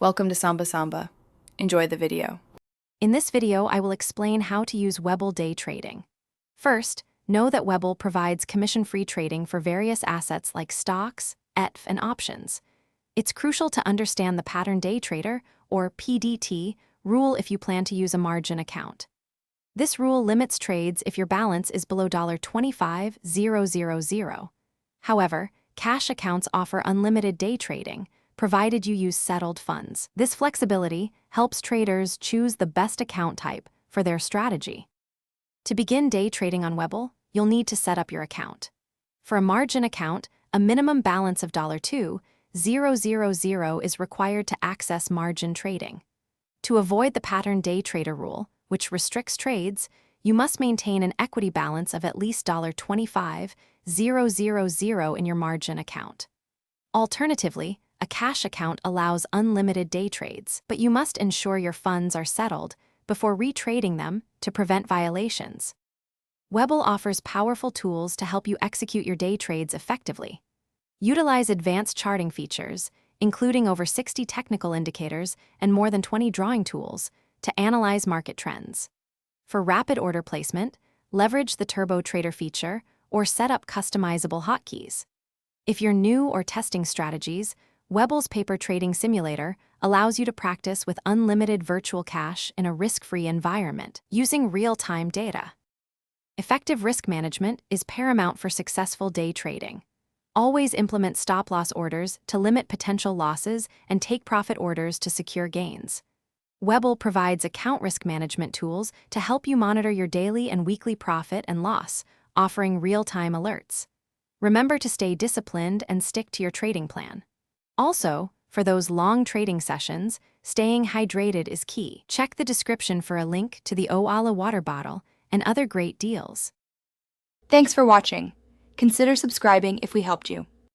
Welcome to Samba Samba. Enjoy the video. In this video, I will explain how to use Webull day trading. First, know that Webull provides commission-free trading for various assets like stocks, ETF, and options. It's crucial to understand the pattern day trader, or PDT, rule if you plan to use a margin account. This rule limits trades if your balance is below $25,000. However, cash accounts offer unlimited day trading, provided you use settled funds. This flexibility helps traders choose the best account type for their strategy. To begin day trading on Webull, you'll need to set up your account. For a margin account, a minimum balance of $2,000 is required to access margin trading. To avoid the pattern day trader rule, which restricts trades, you must maintain an equity balance of at least $25,000 in your margin account. Alternatively, a cash account allows unlimited day trades, but you must ensure your funds are settled before retrading them to prevent violations. Webull offers powerful tools to help you execute your day trades effectively. Utilize advanced charting features, including over 60 technical indicators and more than 20 drawing tools, to analyze market trends. For rapid order placement, leverage the Turbo Trader feature or set up customizable hotkeys. If you're new or testing strategies, Webull's paper trading simulator allows you to practice with unlimited virtual cash in a risk-free environment, using real-time data. Effective risk management is paramount for successful day trading. Always implement stop-loss orders to limit potential losses and take profit orders to secure gains. Webull provides account risk management tools to help you monitor your daily and weekly profit and loss, offering real-time alerts. Remember to stay disciplined and stick to your trading plan. Also, for those long trading sessions, staying hydrated is key. Check the description for a link to the Oala water bottle and other great deals. Thanks for watching. Consider subscribing if we helped you.